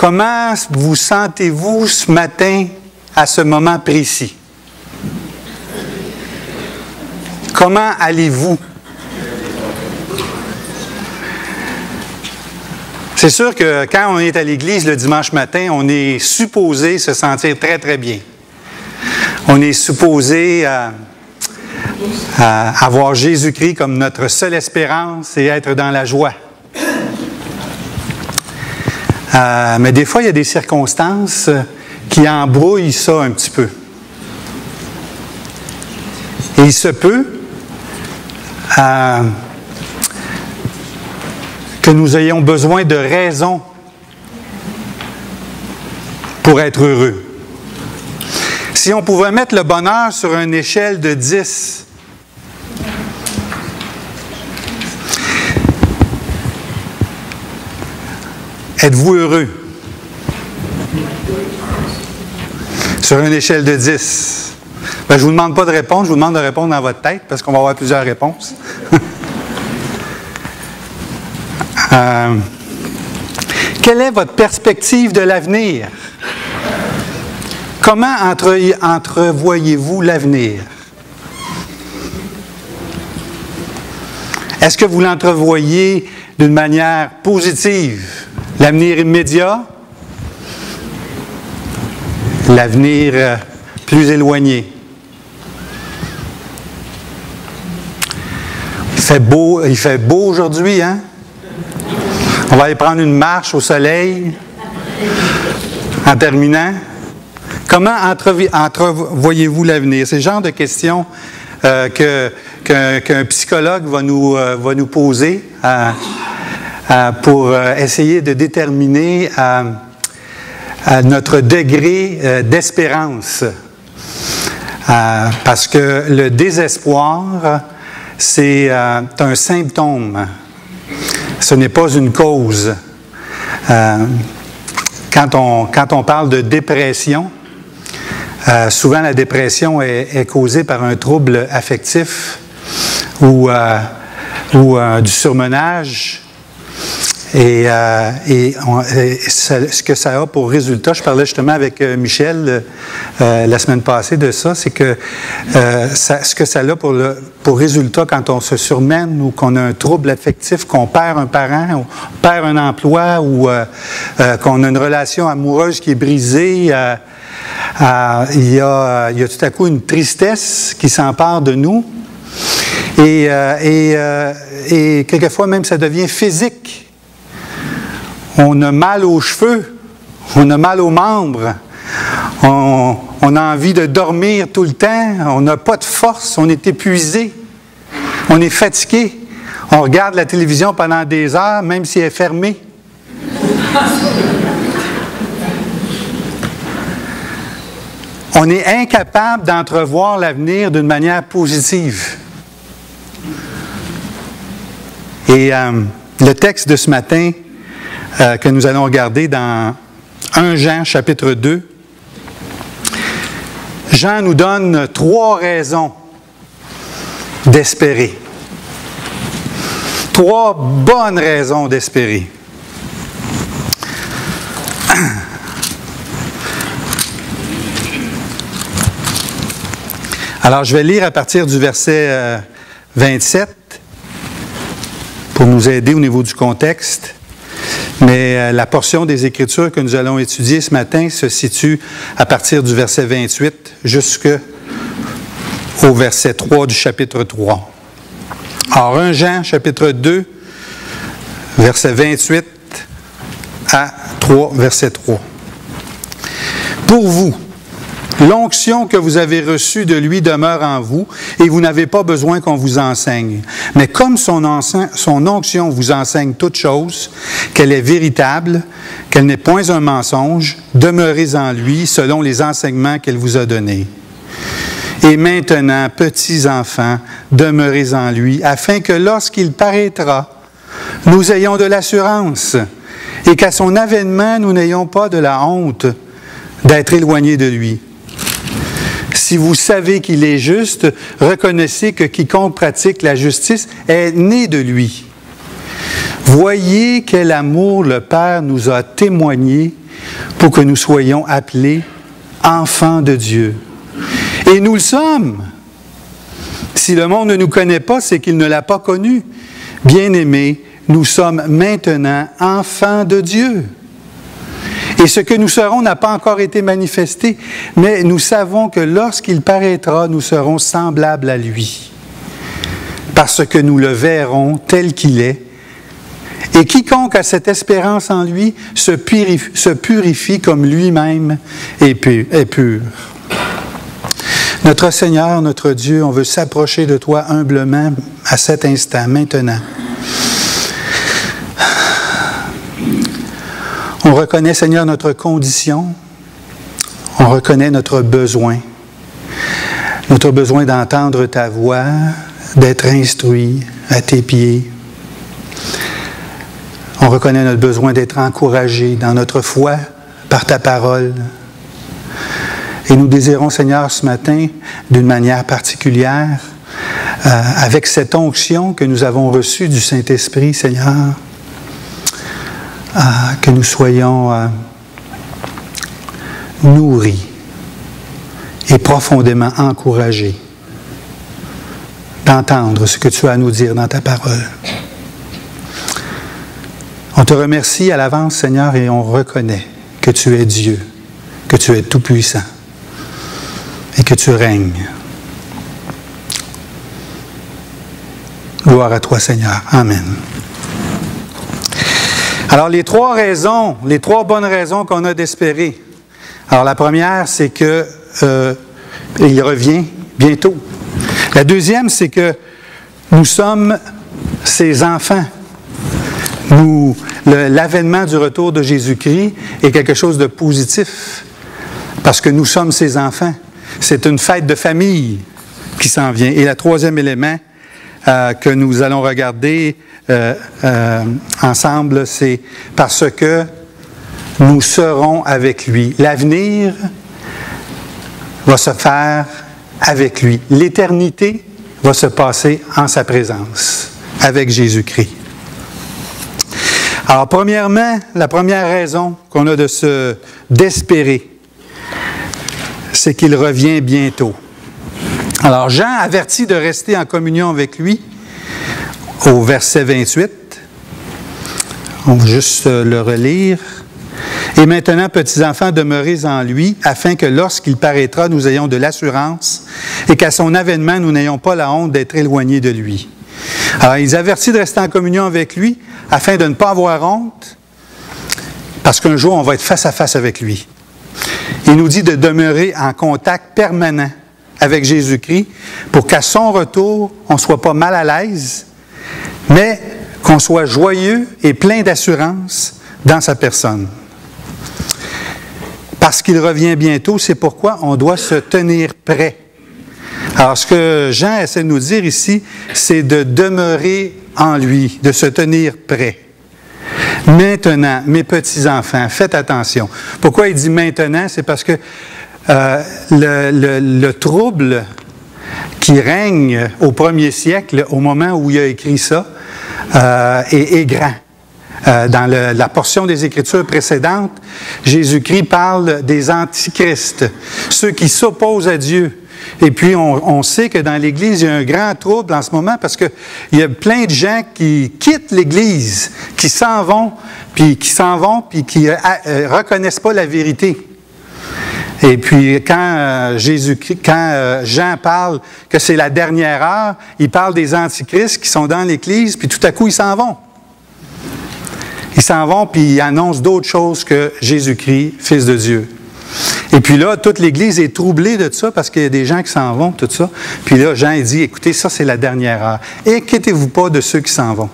Comment vous sentez-vous ce matin à ce moment précis? Comment allez-vous? C'est sûr que quand on est à l'église le dimanche matin, on est supposé se sentir très, très bien. On est supposé avoir Jésus-Christ comme notre seule espérance et être dans la joie. Mais des fois, il y a des circonstances qui embrouillent ça un petit peu. Et il se peut que nous ayons besoin de raisons pour être heureux. Si on pouvait mettre le bonheur sur une échelle de 10, êtes-vous heureux? Sur une échelle de 10. Ben, je ne vous demande pas de répondre, je vous demande de répondre dans votre tête parce qu'on va avoir plusieurs réponses. Quelle est votre perspective de l'avenir? Comment entrevoyez-vous l'avenir? Est-ce que vous l'entrevoyez d'une manière positive? L'avenir immédiat? L'avenir plus éloigné? Il fait beau aujourd'hui, hein? On va aller prendre une marche au soleil en terminant. Comment entrevoyez-vous l'avenir? C'est le genre de questions qu'un psychologue va nous poser pour essayer de déterminer notre degré d'espérance. Parce que le désespoir, c'est un symptôme. Ce n'est pas une cause. Quand on parle de dépression, souvent la dépression est causée par un trouble affectif ou du surmenage. Et ce que ça a pour résultat, je parlais justement avec Michel la semaine passée de ça, c'est que ce que ça a pour résultat quand on se surmène ou qu'on a un trouble affectif, qu'on perd un parent, ou perd un emploi ou qu'on a une relation amoureuse qui est brisée, il y a tout à coup une tristesse qui s'empare de nous et quelquefois même ça devient physique. On a mal aux cheveux, on a mal aux membres, on a envie de dormir tout le temps, on n'a pas de force, on est épuisé, on est fatigué, on regarde la télévision pendant des heures, même si elle est fermée. On est incapable d'entrevoir l'avenir d'une manière positive. Et le texte de ce matin que nous allons regarder dans 1 Jean, chapitre 2, Jean nous donne 3 raisons d'espérer. 3 bonnes raisons d'espérer. Alors, je vais lire à partir du verset 27 pour nous aider au niveau du contexte. Mais la portion des Écritures que nous allons étudier ce matin se situe à partir du verset 28 jusqu'au verset 3 du chapitre 3. Alors, 1 Jean, chapitre 2, verset 28 à 3, verset 3. Pour vous, l'onction que vous avez reçue de lui demeure en vous, et vous n'avez pas besoin qu'on vous enseigne. Mais comme son onction vous enseigne toute chose, qu'elle est véritable, qu'elle n'est point un mensonge, demeurez en lui selon les enseignements qu'elle vous a donnés. Et maintenant, petits enfants, demeurez en lui, afin que lorsqu'il paraîtra, nous ayons de l'assurance, et qu'à son avènement, nous n'ayons pas de la honte d'être éloignés de lui. Si vous savez qu'il est juste, reconnaissez que quiconque pratique la justice est né de lui. Voyez quel amour le Père nous a témoigné pour que nous soyons appelés enfants de Dieu. Et nous le sommes. Si le monde ne nous connaît pas, c'est qu'il ne l'a pas connu. Bien-aimés, nous sommes maintenant enfants de Dieu. Et ce que nous serons n'a pas encore été manifesté, mais nous savons que lorsqu'il paraîtra, nous serons semblables à lui, parce que nous le verrons tel qu'il est. Et quiconque a cette espérance en lui se purifie comme lui-même est pur. Notre Seigneur, notre Dieu, on veut s'approcher de toi humblement à cet instant, maintenant. On reconnaît, Seigneur, notre condition. On reconnaît notre besoin d'entendre ta voix, d'être instruit à tes pieds. On reconnaît notre besoin d'être encouragé dans notre foi par ta parole. Et nous désirons, Seigneur, ce matin, d'une manière particulière, avec cette onction que nous avons reçue du Saint-Esprit, Seigneur, que nous soyons nourris et profondément encouragés d'entendre ce que tu as à nous dire dans ta parole. On te remercie à l'avance, Seigneur, et on reconnaît que tu es Dieu, que tu es tout-puissant et que tu règnes. Gloire à toi, Seigneur. Amen. Alors, les trois bonnes raisons qu'on a d'espérer. Alors, la première, c'est que il revient bientôt. La deuxième, c'est que nous sommes ses enfants. L'avènement du retour de Jésus-Christ est quelque chose de positif, parce que nous sommes ses enfants. C'est une fête de famille qui s'en vient. Et le troisième élément que nous allons regarder ensemble, c'est parce que nous serons avec lui. L'avenir va se faire avec lui. L'éternité va se passer en sa présence, avec Jésus-Christ. Alors, premièrement, la première raison qu'on a d'espérer, c'est qu'il revient bientôt. Alors, Jean avertit de rester en communion avec lui au verset 28. On va juste le relire. « Et maintenant, petits enfants, demeurez en lui, afin que lorsqu'il paraîtra, nous ayons de l'assurance et qu'à son avènement, nous n'ayons pas la honte d'être éloignés de lui. » Alors, il avertit de rester en communion avec lui, afin de ne pas avoir honte, parce qu'un jour, on va être face à face avec lui. Il nous dit de demeurer en contact permanent avec Jésus-Christ pour qu'à son retour, on ne soit pas mal à l'aise, mais qu'on soit joyeux et plein d'assurance dans sa personne. Parce qu'il revient bientôt, c'est pourquoi on doit se tenir prêt. Alors, ce que Jean essaie de nous dire ici, c'est de demeurer en lui, de se tenir prêt. Maintenant, mes petits-enfants, faites attention. Pourquoi il dit maintenant? C'est parce que le trouble qui règne au premier siècle, au moment où il a écrit ça, est grand. Dans la portion des Écritures précédentes, Jésus-Christ parle des antichrists, ceux qui s'opposent à Dieu. Et puis, on sait que dans l'Église, il y a un grand trouble en ce moment parce qu'il y a plein de gens qui quittent l'Église, qui s'en vont, puis qui reconnaissent pas la vérité. Et puis, quand Jean parle que c'est la dernière heure, il parle des antichrists qui sont dans l'Église, puis tout à coup, ils s'en vont. Ils s'en vont, puis ils annoncent d'autres choses que Jésus-Christ, Fils de Dieu. Et puis là, toute l'Église est troublée de ça parce qu'il y a des gens qui s'en vont, tout ça. Puis là, Jean, il dit, écoutez, ça, c'est la dernière heure. Inquiétez-vous pas de ceux qui s'en vont.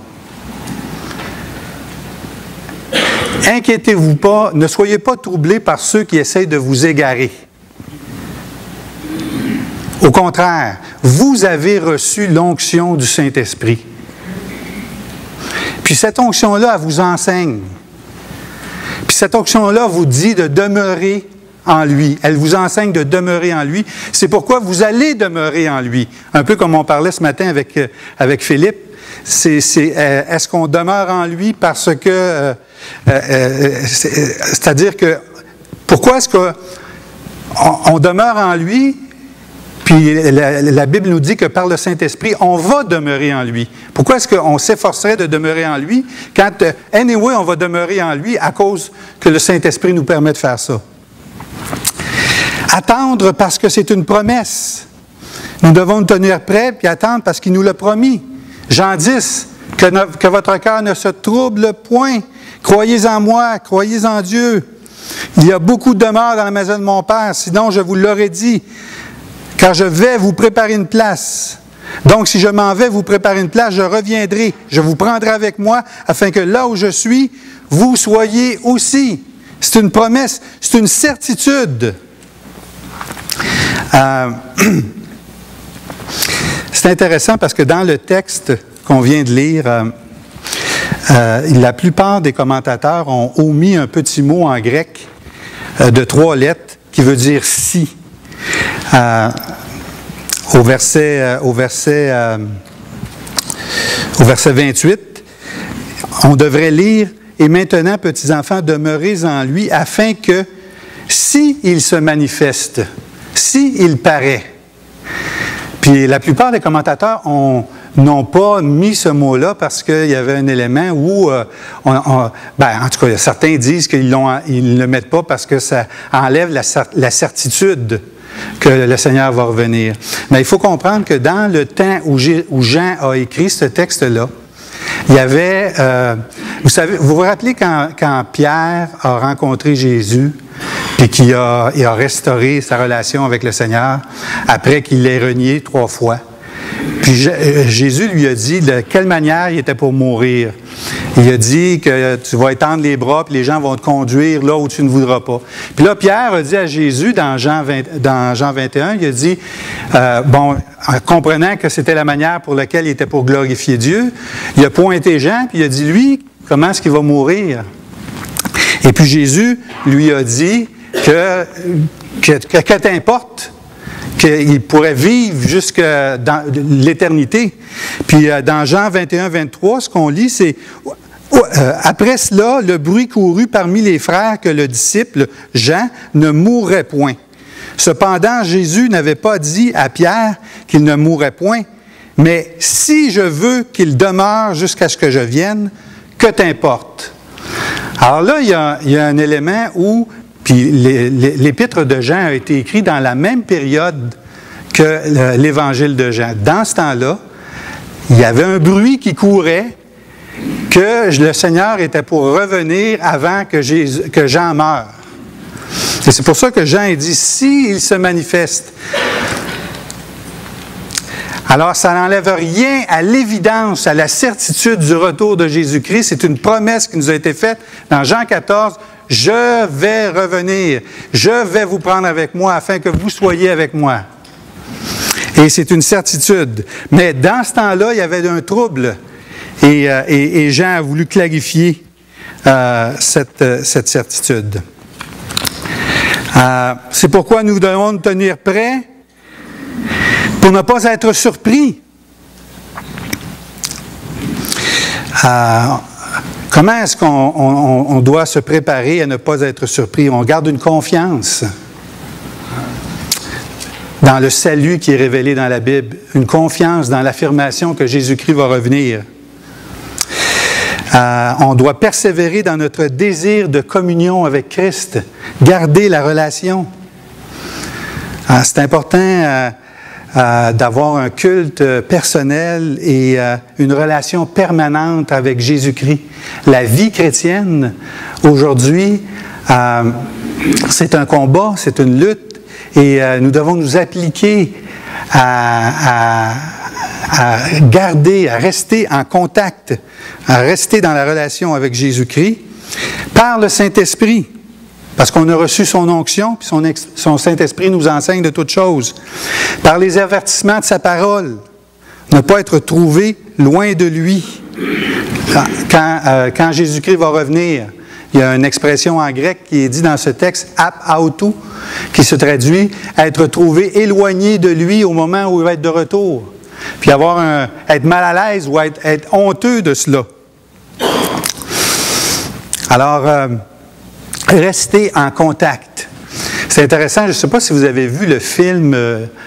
Inquiétez-vous pas, ne soyez pas troublés par ceux qui essayent de vous égarer. Au contraire, vous avez reçu l'onction du Saint-Esprit. Puis cette onction-là, elle vous enseigne. Puis cette onction-là vous dit de demeurer en lui. Elle vous enseigne de demeurer en lui. C'est pourquoi vous allez demeurer en lui. Un peu comme on parlait ce matin avec Philippe. est-ce qu'on demeure en lui parce que... c'est-à-dire que, pourquoi est-ce qu'on demeure en lui, puis la Bible nous dit que par le Saint-Esprit, on va demeurer en lui. Pourquoi est-ce qu'on s'efforcerait de demeurer en lui quand, anyway, on va demeurer en lui à cause que le Saint-Esprit nous permet de faire ça? Attendre parce que c'est une promesse. Nous devons nous tenir prêts puis attendre parce qu'il nous l'a promis. Jean 10, que votre cœur ne se trouble point. Croyez en moi, croyez en Dieu. Il y a beaucoup de demeures dans la maison de mon Père, sinon je vous l'aurais dit, car je vais vous préparer une place. Donc, si je m'en vais vous préparer une place, je reviendrai, je vous prendrai avec moi, afin que là où je suis, vous soyez aussi. C'est une promesse, c'est une certitude. C'est intéressant parce que dans le texte qu'on vient de lire, la plupart des commentateurs ont omis un petit mot en grec de 3 lettres qui veut dire « si ». Au verset 28, on devrait lire « Et maintenant, petits enfants, demeurez en lui, afin que, s'il se manifeste, s'il paraît ». Puis la plupart des commentateurs n'ont pas mis ce mot-là parce qu'il y avait un élément où, en tout cas, certains disent qu'ils ne le mettent pas parce que ça enlève la certitude que le Seigneur va revenir. Mais il faut comprendre que dans le temps où Jean a écrit ce texte-là, il y avait, vous vous rappelez quand Pierre a rencontré Jésus, puis qu'il a restauré sa relation avec le Seigneur après qu'il l'ait renié 3 fois. Puis Jésus lui a dit de quelle manière il était pour mourir. Il a dit que tu vas étendre les bras, puis les gens vont te conduire là où tu ne voudras pas. Puis là, Pierre a dit à Jésus, dans Jean 21, il a dit, en comprenant que c'était la manière pour laquelle il était pour glorifier Dieu, il a pointé Jean, puis il a dit, lui, comment est-ce qu'il va mourir? Et puis Jésus lui a dit que t'importe qu'il pourrait vivre jusqu'à l'éternité. Puis dans Jean 21, 23, ce qu'on lit, c'est « Après cela, le bruit courut parmi les frères que le disciple Jean ne mourrait point. Cependant, Jésus n'avait pas dit à Pierre qu'il ne mourrait point, mais « Si je veux qu'il demeure jusqu'à ce que je vienne, que t'importe? » Alors là, il y a un élément où... Puis l'épître de Jean a été écrit dans la même période que l'évangile de Jean. Dans ce temps-là, il y avait un bruit qui courait que le Seigneur était pour revenir avant que Jean meure. Et c'est pour ça que Jean dit, s'il se manifeste. Alors, ça n'enlève rien à l'évidence, à la certitude du retour de Jésus-Christ. C'est une promesse qui nous a été faite dans Jean 14. Je vais revenir, je vais vous prendre avec moi afin que vous soyez avec moi. Et c'est une certitude. Mais dans ce temps-là, il y avait un trouble. Et Jean a voulu clarifier cette certitude. C'est pourquoi nous devons nous tenir prêts pour ne pas être surpris. Comment est-ce qu'on doit se préparer à ne pas être surpris? On garde une confiance dans le salut qui est révélé dans la Bible, une confiance dans l'affirmation que Jésus-Christ va revenir. On doit persévérer dans notre désir de communion avec Christ, garder la relation. C'est important d'avoir un culte personnel et une relation permanente avec Jésus-Christ. La vie chrétienne, aujourd'hui, c'est un combat, c'est une lutte, et nous devons nous appliquer à garder, à rester en contact, à rester dans la relation avec Jésus-Christ par le Saint-Esprit. Parce qu'on a reçu son onction, puis son Saint-Esprit nous enseigne de toutes choses. Par les avertissements de sa parole, ne pas être trouvé loin de lui. Quand Jésus-Christ va revenir, il y a une expression en grec qui est dit dans ce texte, « ap autou », qui se traduit « être trouvé éloigné de lui au moment où il va être de retour ». puis être mal à l'aise ou être honteux de cela. Alors, restez en contact. C'est intéressant, je ne sais pas si vous avez vu le film,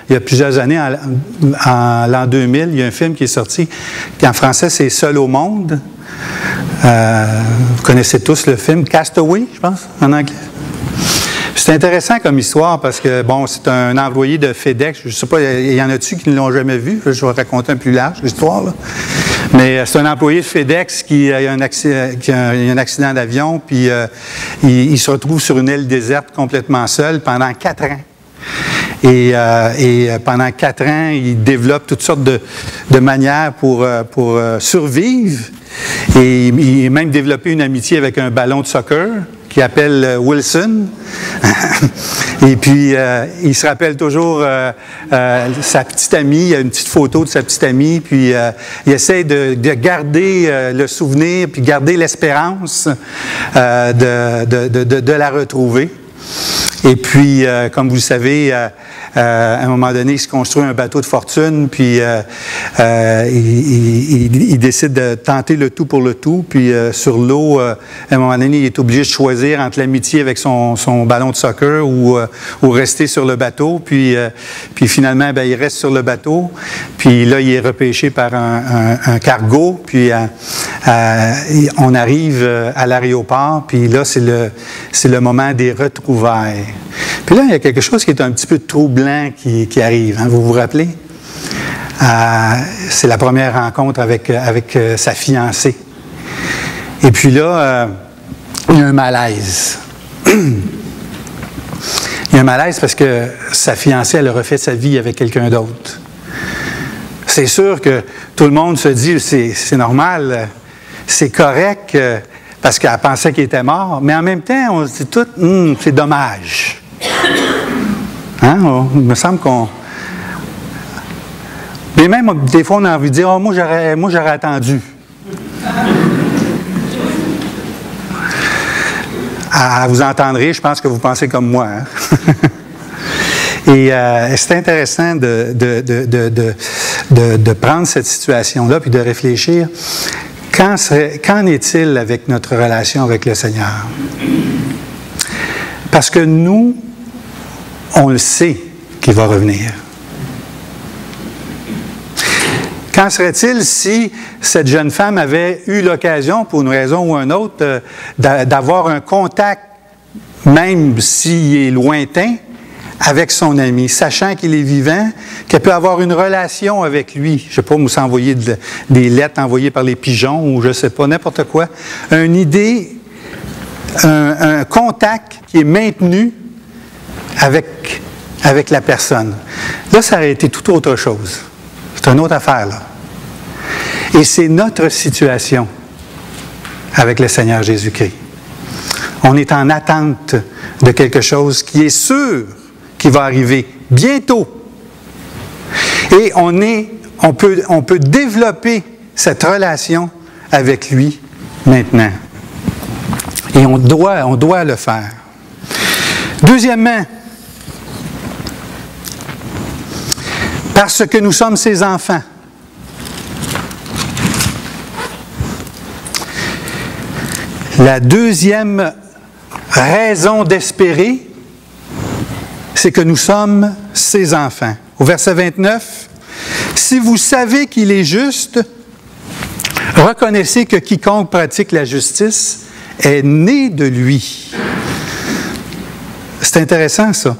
il y a plusieurs années, en l'an 2000, il y a un film qui est sorti, qui en français c'est « Seul au monde ». Vous connaissez tous le film « Castaway », je pense, en anglais. C'est intéressant comme histoire parce que, bon, c'est un employé de FedEx. Je ne sais pas, il y en a-tu qui ne l'ont jamais vu? Je vais raconter un peu plus large l'histoire, là. Mais c'est un employé de FedEx qui a un accident d'avion, puis il se retrouve sur une île déserte complètement seul pendant 4 ans. Et pendant 4 ans, il développe toutes sortes de manières pour survivre. Et il a même développé une amitié avec un ballon de soccer qui appelle Wilson. Et puis, il se rappelle toujours sa petite amie. Il y a une petite photo de sa petite amie. Puis, il essaie de garder le souvenir, puis garder l'espérance de la retrouver. Et puis, comme vous le savez, à un moment donné, il se construit un bateau de fortune, puis il décide de tenter le tout pour le tout. Puis sur l'eau, à un moment donné, il est obligé de choisir entre l'amitié avec son ballon de soccer ou rester sur le bateau. Puis finalement, il reste sur le bateau. Puis là, il est repêché par un cargo. Puis on arrive à l'aéroport. Puis là, c'est le moment des retrouvailles. Puis là, il y a quelque chose qui est un petit peu troublant qui arrive. Hein, vous vous rappelez? C'est la première rencontre avec sa fiancée. Et puis là, il y a un malaise. Il y a un malaise parce que sa fiancée, elle a refait sa vie avec quelqu'un d'autre. C'est sûr que tout le monde se dit, c'est normal, c'est correct, parce qu'elle pensait qu'il était mort, mais en même temps, on se dit tout, c'est dommage. Hein? Il me semble qu'on... Mais même, des fois, on a envie de dire, oh, moi, j'aurais attendu. Vous entendrez, je pense que vous pensez comme moi. Hein? Et c'est intéressant de prendre cette situation-là puis de réfléchir. Qu'en est-il avec notre relation avec le Seigneur? Parce que nous, on le sait qu'il va revenir. Qu'en serait-il si cette jeune femme avait eu l'occasion, pour une raison ou une autre, d'avoir un contact, même s'il est lointain, avec son ami, sachant qu'il est vivant, qu'elle peut avoir une relation avec lui. Je ne sais pas, vous s'envoyer des lettres envoyées par les pigeons ou je ne sais pas, n'importe quoi. Une idée, un contact qui est maintenu avec la personne. Là, ça aurait été tout autre chose. C'est une autre affaire, là. Et c'est notre situation avec le Seigneur Jésus-Christ. On est en attente de quelque chose qui est sûr qui va arriver bientôt. Et on peut développer cette relation avec lui maintenant. Et on doit le faire. Deuxièmement, parce que nous sommes ses enfants. La deuxième raison d'espérer, c'est que nous sommes ses enfants. Au verset 29, « Si vous savez qu'il est juste, reconnaissez que quiconque pratique la justice est né de lui. » C'est intéressant, ça.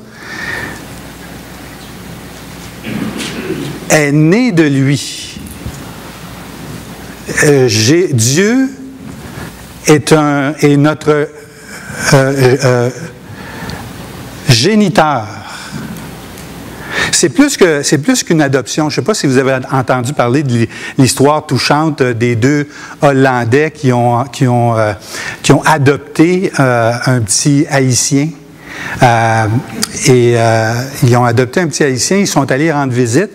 Est né de lui. Dieu est notre géniteur. C'est plus qu'une adoption. Je ne sais pas si vous avez entendu parler de l'histoire touchante des deux Hollandais qui ont adopté un petit Haïtien. Ils ont adopté un petit Haïtien, ils sont allés rendre visite.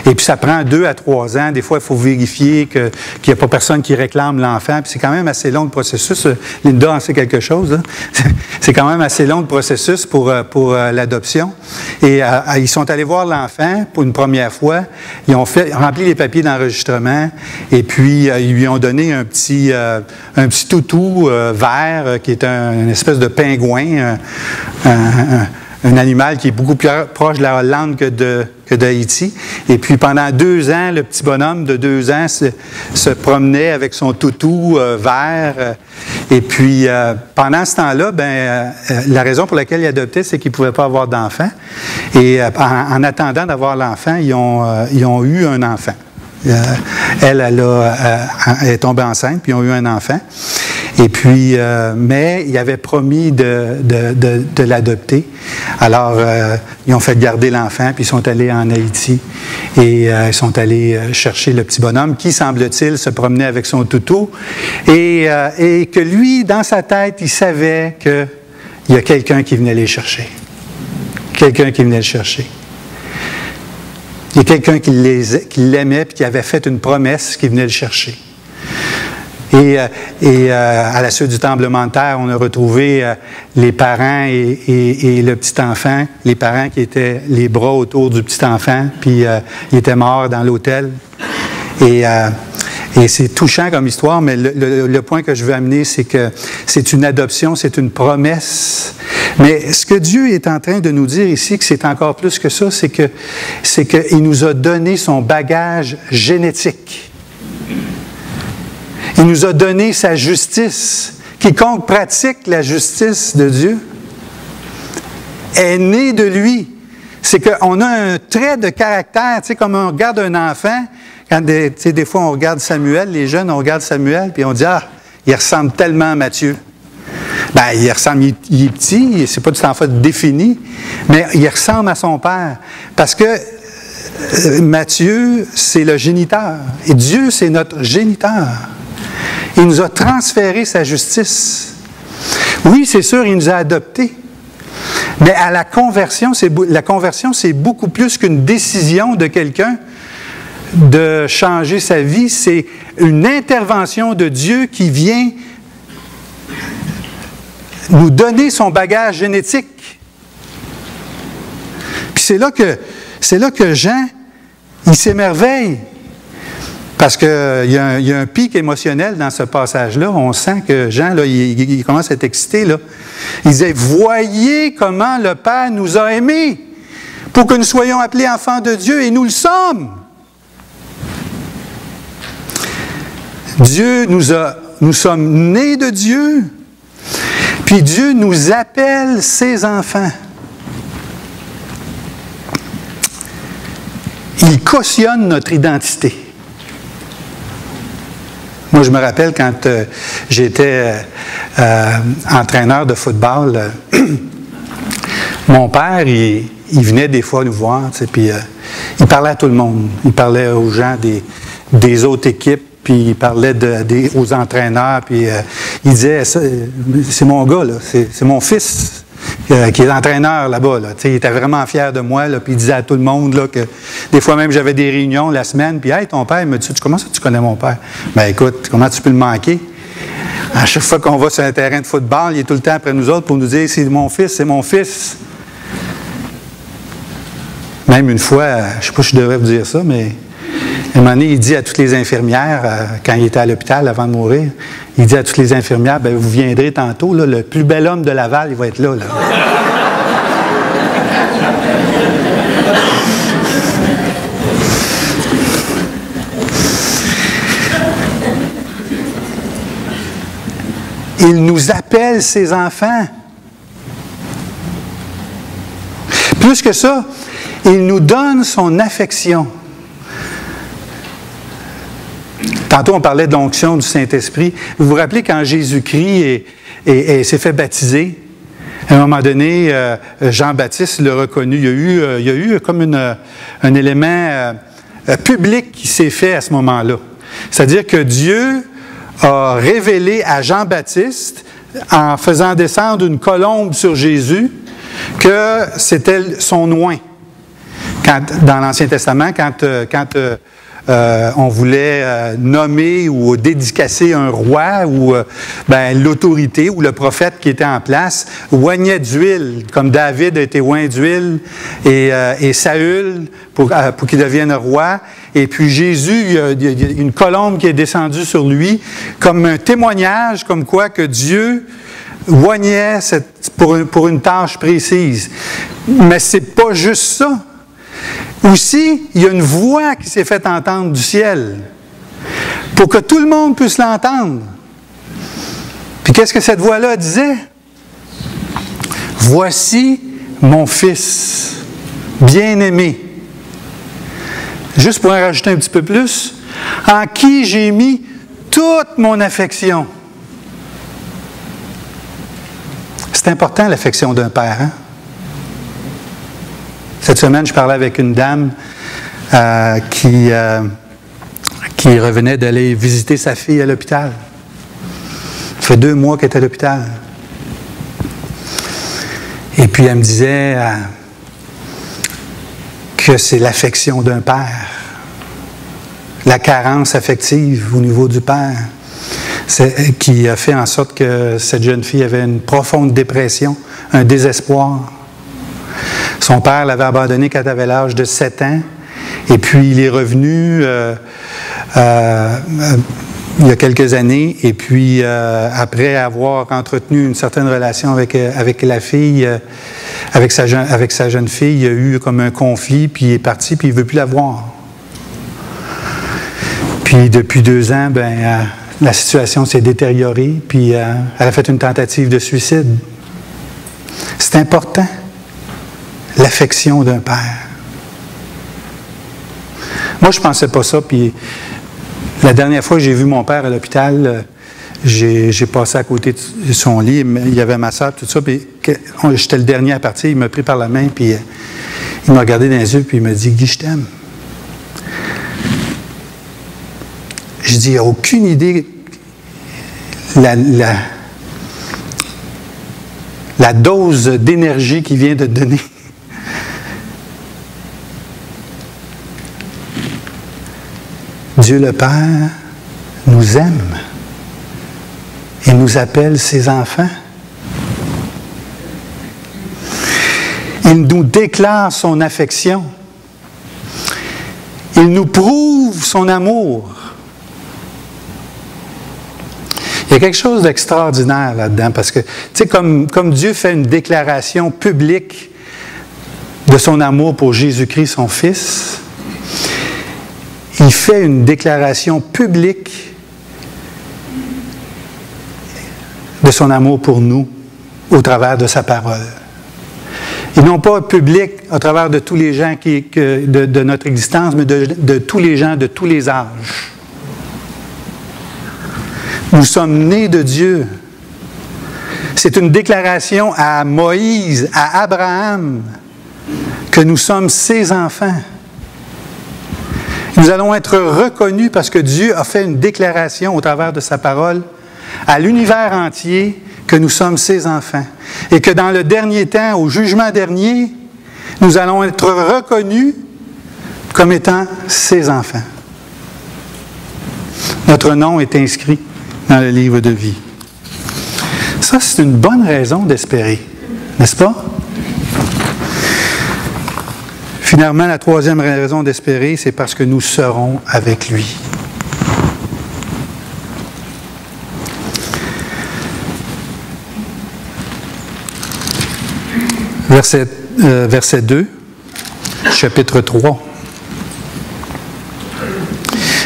Et puis, ça prend 2 à 3 ans. Des fois, il faut vérifier qu'il n'y a pas personne qui réclame l'enfant. Puis, c'est quand même assez long le processus. Linda en sait quelque chose. Hein? C'est quand même assez long le processus pour l'adoption. Et ils sont allés voir l'enfant pour une première fois. Ils ont rempli les papiers d'enregistrement. Et puis, ils lui ont donné un petit toutou vert qui est une espèce de pingouin, un animal qui est beaucoup plus proche de la Hollande que d'Haïti. Et puis, pendant 2 ans, le petit bonhomme de 2 ans se promenait avec son toutou vert. Et puis, pendant ce temps-là, la raison pour laquelle il adoptait, c'est qu'il ne pouvait pas avoir d'enfant. Et en attendant d'avoir l'enfant, ils ont eu un enfant. Elle est tombée enceinte, puis ils ont eu un enfant. Et puis, mais il avait promis de l'adopter. Alors, ils ont fait garder l'enfant, puis ils sont allés en Haïti. Et ils sont allés chercher le petit bonhomme qui, semble-t-il, se promenait avec son toutou. Et que lui, dans sa tête, il savait qu'il y a quelqu'un qui venait les chercher. Quelqu'un qui venait le chercher. Il y a quelqu'un qui l'aimait et qui avait fait une promesse qui venait le chercher. Et à la suite du tremblement de terre, on a retrouvé les parents et le petit enfant, les parents qui étaient les bras autour du petit enfant, puis il était mort dans l'autel. Et c'est touchant comme histoire, mais le point que je veux amener, c'est que c'est une adoption, c'est une promesse. Mais ce que Dieu est en train de nous dire ici, que c'est encore plus que ça, c'est qu'il nous a donné son bagage génétique. Il nous a donné sa justice. Quiconque pratique la justice de Dieu est né de lui. C'est qu'on a un trait de caractère, tu sais, comme on regarde un enfant, quand des fois on regarde Samuel, les jeunes, on regarde Samuel, puis on dit « Ah, il ressemble tellement à Matthieu. » Bien, il ressemble, il est petit, c'est pas tout en fait défini, mais il ressemble à son père. Parce que Matthieu, c'est le géniteur. Et Dieu, c'est notre géniteur. Il nous a transféré sa justice. Oui, c'est sûr, il nous a adoptés. Mais à la conversion, c'est beaucoup plus qu'une décision de quelqu'un de changer sa vie. C'est une intervention de Dieu qui vient nous donner son bagage génétique. Puis c'est là que Jean, il s'émerveille. Parce qu'il y a un pic émotionnel dans ce passage-là. On sent que Jean, là, il commence à être excité. Là. Il disait, « Voyez comment le Père nous a aimés pour que nous soyons appelés enfants de Dieu, et nous le sommes. » Nous sommes nés de Dieu, puis Dieu nous appelle ses enfants. Il cautionne notre identité. Moi, je me rappelle quand j'étais entraîneur de football, mon père, il venait des fois nous voir, tu sais, puis il parlait à tout le monde. Il parlait aux gens des autres équipes, puis il parlait aux entraîneurs, puis il disait, c'est mon gars, là, c'est mon fils qui est entraîneur là-bas. Là. Il était vraiment fier de moi, là, puis il disait à tout le monde là, que des fois même j'avais des réunions la semaine, puis « Hey, ton père, il me dit, comment ça tu connais mon père? » Ben écoute, comment tu peux le manquer? À chaque fois qu'on va sur un terrain de football, il est tout le temps après nous autres pour nous dire « C'est mon fils, c'est mon fils. » Même une fois, je ne sais pas si je devrais vous dire ça, mais à un moment donné, il dit à toutes les infirmières, quand il était à l'hôpital avant de mourir, il dit à toutes les infirmières, « Bien, vous viendrez tantôt, là, le plus bel homme de Laval, il va être là. » Il nous appelle ses enfants. Plus que ça, il nous donne son affection. Tantôt, on parlait de l'onction du Saint-Esprit. Vous vous rappelez quand Jésus-Christ s'est fait baptiser? À un moment donné, Jean-Baptiste l'a reconnu. Il y a eu comme un élément public qui s'est fait à ce moment-là. C'est-à-dire que Dieu a révélé à Jean-Baptiste, en faisant descendre une colombe sur Jésus, que c'était son oint. dans l'Ancien Testament, quand on voulait nommer ou dédicacer un roi ou l'autorité ou le prophète qui était en place, oignait d'huile, comme David a été oint d'huile et Saül pour qu'il devienne roi. Et puis Jésus, il y a une colombe qui est descendue sur lui comme un témoignage comme quoi que Dieu oignait pour une tâche précise. Mais c'est pas juste ça. Aussi, il y a une voix qui s'est fait entendre du ciel pour que tout le monde puisse l'entendre. Puis qu'est-ce que cette voix-là disait? « Voici mon fils, bien-aimé. » Juste pour en rajouter un petit peu plus, « en qui j'ai mis toute mon affection. » C'est important, l'affection d'un père, hein? Cette semaine, je parlais avec une dame qui revenait d'aller visiter sa fille à l'hôpital. Ça fait 2 mois qu'elle est à l'hôpital. Et puis, elle me disait que c'est l'affection d'un père, la carence affective au niveau du père, qui a fait en sorte que cette jeune fille avait une profonde dépression, un désespoir. Son père l'avait abandonné quand elle avait l'âge de 7 ans. Et puis, il est revenu il y a quelques années. Et puis, après avoir entretenu une certaine relation avec la fille, avec sa jeune fille, il y a eu comme un conflit, puis il est parti, puis il ne veut plus la voir. Puis, depuis 2 ans, la situation s'est détériorée, puis elle a fait une tentative de suicide. C'est important. L'affection d'un père. Moi, je ne pensais pas ça, puis la dernière fois que j'ai vu mon père à l'hôpital, j'ai passé à côté de son lit, il y avait ma soeur, tout ça, puis j'étais le dernier à partir, il m'a pris par la main, puis il m'a regardé dans les yeux, puis il m'a dit « Guy, je t'aime. » Je dis « Il n'y a aucune idée la dose d'énergie qu'il vient de te donner. » Dieu le Père nous aime et nous appelle ses enfants. Il nous déclare son affection. Il nous prouve son amour. Il y a quelque chose d'extraordinaire là-dedans parce que, tu sais, comme Dieu fait une déclaration publique de son amour pour Jésus-Christ, son Fils, il fait une déclaration publique de son amour pour nous au travers de sa parole. Et non pas public au travers de tous les gens de notre existence, mais de tous les gens de tous les âges. Nous sommes nés de Dieu. C'est une déclaration à Moïse, à Abraham, que nous sommes ses enfants. Nous allons être reconnus parce que Dieu a fait une déclaration au travers de sa parole à l'univers entier que nous sommes ses enfants. Et que dans le dernier temps, au jugement dernier, nous allons être reconnus comme étant ses enfants. Notre nom est inscrit dans le livre de vie. Ça, c'est une bonne raison d'espérer, n'est-ce pas? Finalement, la 3e raison d'espérer, c'est parce que nous serons avec lui. Verset 2, chapitre 3.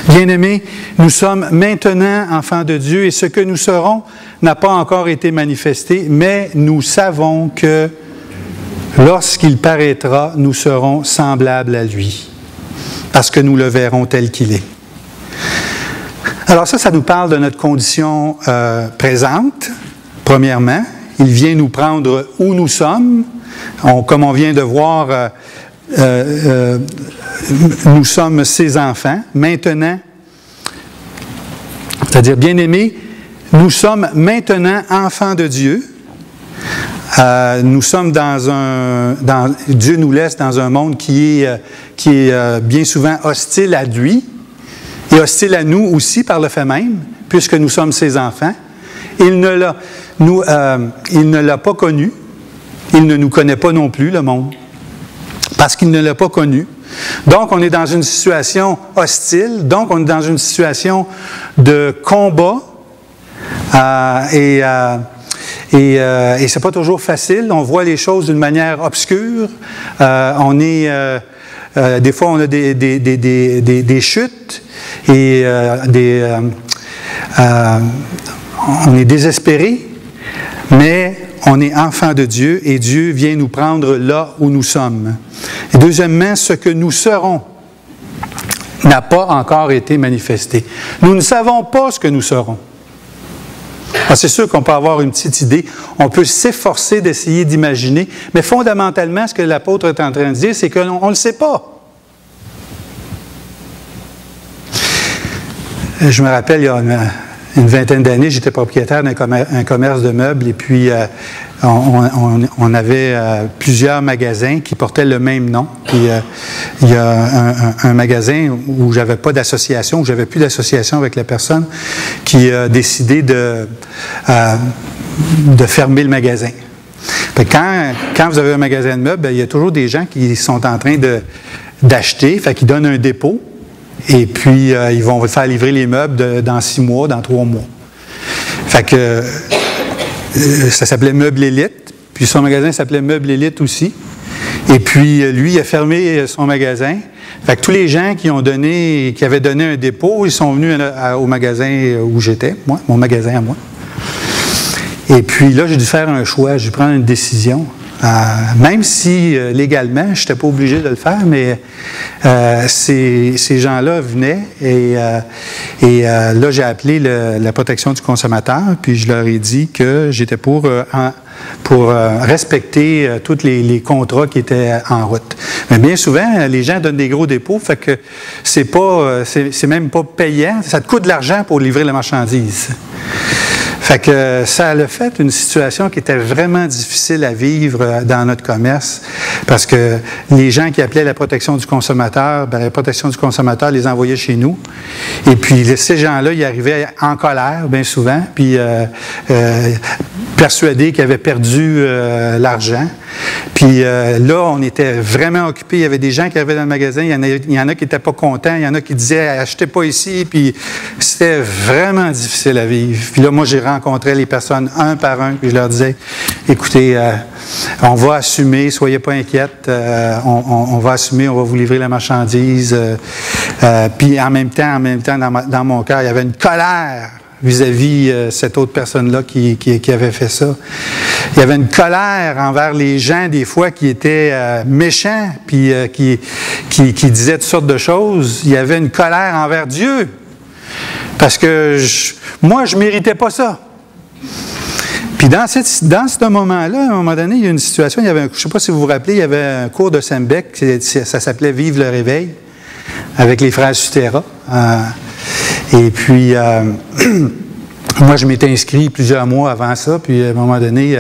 Bien-aimés, nous sommes maintenant enfants de Dieu et ce que nous serons n'a pas encore été manifesté, mais nous savons que lorsqu'il paraîtra, nous serons semblables à lui, parce que nous le verrons tel qu'il est. Alors ça nous parle de notre condition présente, premièrement. Il vient nous prendre où nous sommes. Comme on vient de voir, nous sommes ses enfants. Maintenant, c'est-à-dire bien-aimés, nous sommes maintenant enfants de Dieu. Nous sommes Dieu nous laisse dans un monde qui est bien souvent hostile à lui et hostile à nous aussi par le fait même, puisque nous sommes ses enfants. Il ne l'a pas connu. Il ne nous connaît pas non plus, le monde, parce qu'il ne l'a pas connu. Donc, on est dans une situation hostile, donc on est dans une situation de combat, et c'est pas toujours facile. On voit les choses d'une manière obscure. Des fois, on a des chutes et on est désespéré, mais on est enfant de Dieu et Dieu vient nous prendre là où nous sommes. Et deuxièmement, ce que nous serons n'a pas encore été manifesté. Nous ne savons pas ce que nous serons. Alors, c'est sûr qu'on peut avoir une petite idée, on peut s'efforcer d'essayer d'imaginer, mais fondamentalement, ce que l'apôtre est en train de dire, c'est qu'on ne le sait pas. Je me rappelle, il y a une vingtaine d'années, j'étais propriétaire d'un commerce de meubles et puis on avait plusieurs magasins qui portaient le même nom. Puis il y a un magasin où j'avais pas d'association, où j'avais plus d'association avec la personne, qui a décidé de fermer le magasin. Puis quand vous avez un magasin de meubles, bien, il y a toujours des gens qui sont en train d'acheter, fait qu'ils donnent un dépôt. Et puis, ils vont faire livrer les meubles dans 6 mois, dans 3 mois. Fait que ça s'appelait Meuble Élite. Puis son magasin s'appelait Meuble Élite aussi. Et puis, lui, il a fermé son magasin. Fait que tous les gens qui avaient donné un dépôt, ils sont venus au magasin où j'étais, moi, mon magasin à moi. Et puis là, j'ai dû faire un choix, j'ai dû prendre une décision. Même si légalement, je n'étais pas obligé de le faire, mais ces gens-là venaient et là, j'ai appelé la protection du consommateur, puis je leur ai dit que j'étais pour respecter tous les contrats qui étaient en route. Mais bien souvent, les gens donnent des gros dépôts, fait que c'est même pas payant, ça te coûte de l'argent pour livrer la marchandise. Fait que ça a fait une situation qui était vraiment difficile à vivre dans notre commerce parce que les gens qui appelaient la protection du consommateur, bien, la protection du consommateur les envoyait chez nous. Et puis ces gens-là, ils arrivaient en colère bien souvent, puis persuadés qu'ils avaient perdu l'argent. Puis là, on était vraiment occupés. Il y avait des gens qui arrivaient dans le magasin. Il y en a qui n'étaient pas contents. Il y en a qui disaient « achetez pas ici ». Puis c'était vraiment difficile à vivre. Puis là, moi, j'ai rencontré les personnes un par un. Puis je leur disais « écoutez, on va assumer, soyez pas inquiètes. On va assumer, on va vous livrer la marchandise. » Puis en même temps, dans mon cœur, il y avait une colère vis-à-vis cette autre personne-là qui avait fait ça. Il y avait une colère envers les gens, des fois, qui étaient méchants, puis qui disaient toutes sortes de choses. Il y avait une colère envers Dieu, parce que moi, je ne méritais pas ça. Puis dans ce moment-là, à un moment donné, il y a une situation, je ne sais pas si vous vous rappelez, il y avait un cours de Sembec, ça s'appelait « Vive le réveil », avec les frères Sutera. Et puis, moi, je m'étais inscrit plusieurs mois avant ça, puis à un moment donné,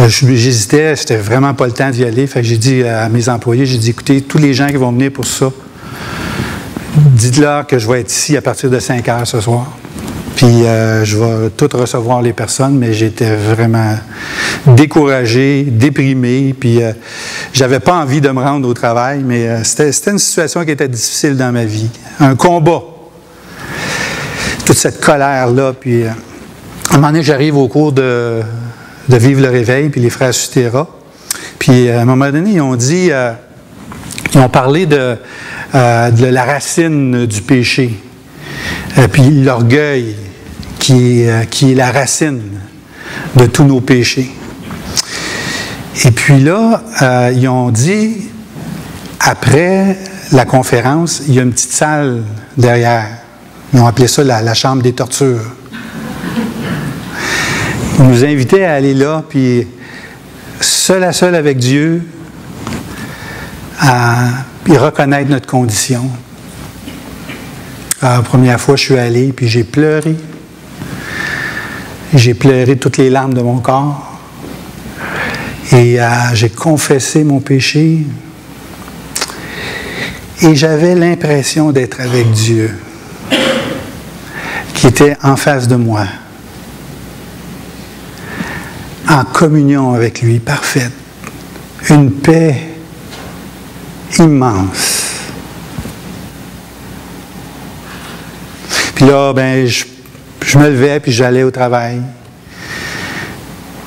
j'hésitais, c'était vraiment pas le temps d'y aller. Fait que j'ai dit à mes employés, j'ai dit, écoutez, tous les gens qui vont venir pour ça, dites-leur que je vais être ici à partir de 5 heures ce soir. Puis je vais tout recevoir les personnes, mais j'étais vraiment découragé, déprimé, puis j'avais pas envie de me rendre au travail, mais c'était une situation qui était difficile dans ma vie, un combat. Toute cette colère-là, puis à un moment donné, j'arrive au cours de Vivre le réveil, puis les frères Sutera, puis à un moment donné, ils ont parlé de la racine du péché, puis l'orgueil qui est la racine de tous nos péchés. Et puis là, ils ont dit, après la conférence, il y a une petite salle derrière. Ils ont appelé ça la chambre des tortures. Ils nous invitaient à aller là, puis seul à seul avec Dieu, puis reconnaître notre condition. La première fois, je suis allé, puis j'ai pleuré. J'ai pleuré toutes les larmes de mon corps. Et j'ai confessé mon péché. Et j'avais l'impression d'être avec Dieu, qui était en face de moi, en communion avec lui, parfaite. Une paix immense. Puis là, je me levais, puis j'allais au travail.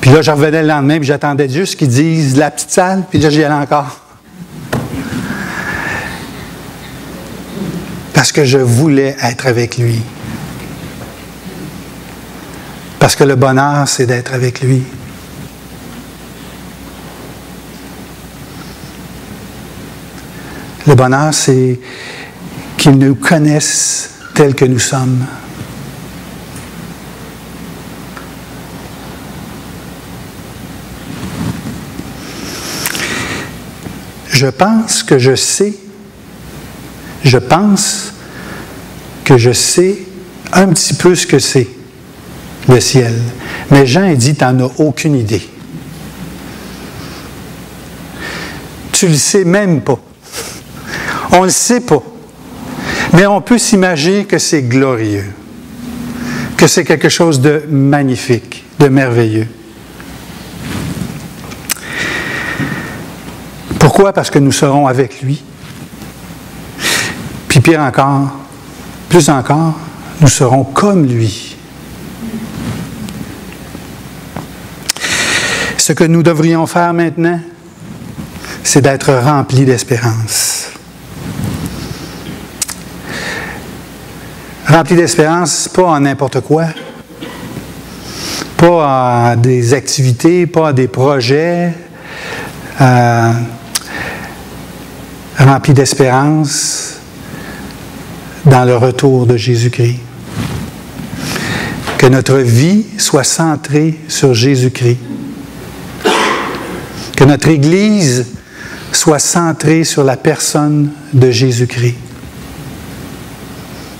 Puis là, je revenais le lendemain, puis j'attendais juste qu'ils disent la petite salle, puis là, j'y allais encore. Parce que je voulais être avec lui. Parce que le bonheur, c'est d'être avec lui. Le bonheur, c'est qu'il nous connaisse tels que nous sommes. Je pense que je sais un petit peu ce que c'est, le ciel. Mais Jean dit, tu n'en as aucune idée. Tu ne le sais même pas. On ne le sait pas. Mais on peut s'imaginer que c'est glorieux, que c'est quelque chose de magnifique, de merveilleux. Pourquoi? Parce que nous serons avec lui. Puis pire encore, plus encore, nous serons comme lui. Ce que nous devrions faire maintenant, c'est d'être remplis d'espérance. Remplis d'espérance, pas en n'importe quoi, pas à des activités, pas à des projets, remplis d'espérance dans le retour de Jésus-Christ. Que notre vie soit centrée sur Jésus-Christ. Que notre Église soit centrée sur la personne de Jésus-Christ.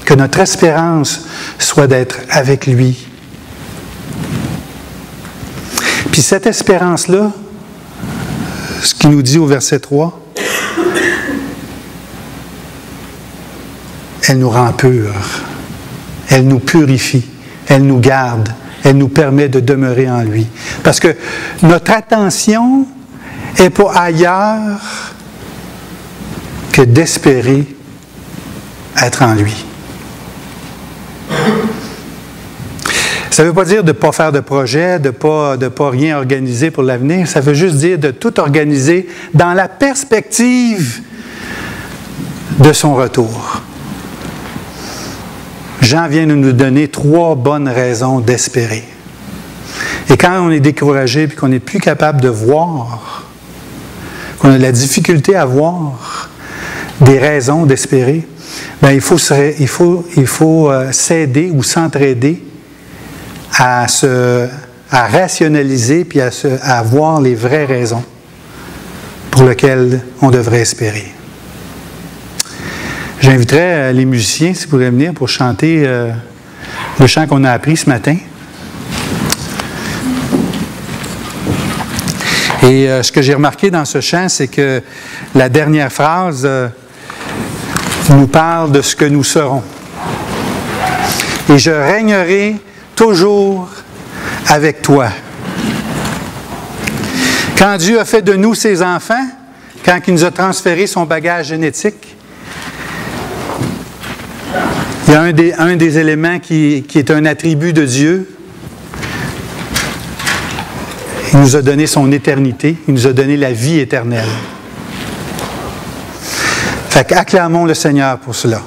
Que notre espérance soit d'être avec lui. Puis cette espérance-là, ce qu'il nous dit au verset 3, elle nous rend purs, elle nous purifie, elle nous garde, elle nous permet de demeurer en lui. Parce que notre attention n'est pas ailleurs que d'espérer être en lui. Ça ne veut pas dire de ne pas faire de projet, de ne pas rien organiser pour l'avenir. Ça veut juste dire de tout organiser dans la perspective de son retour. Jean vient de nous donner 3 bonnes raisons d'espérer. Et quand on est découragé et qu'on n'est plus capable de voir, qu'on a de la difficulté à voir des raisons d'espérer, bien, il faut s'aider ou s'entraider à rationaliser puis à voir les vraies raisons pour lesquelles on devrait espérer. J'inviterais les musiciens, s'ils pourraient venir, pour chanter le chant qu'on a appris ce matin. Et ce que j'ai remarqué dans ce chant, c'est que la dernière phrase nous parle de ce que nous serons. Et je régnerai toujours avec toi. Quand Dieu a fait de nous ses enfants, quand il nous a transféré son bagage génétique, il y a un des éléments qui est un attribut de Dieu. Il nous a donné son éternité, il nous a donné la vie éternelle. Fait qu'acclamons le Seigneur pour cela.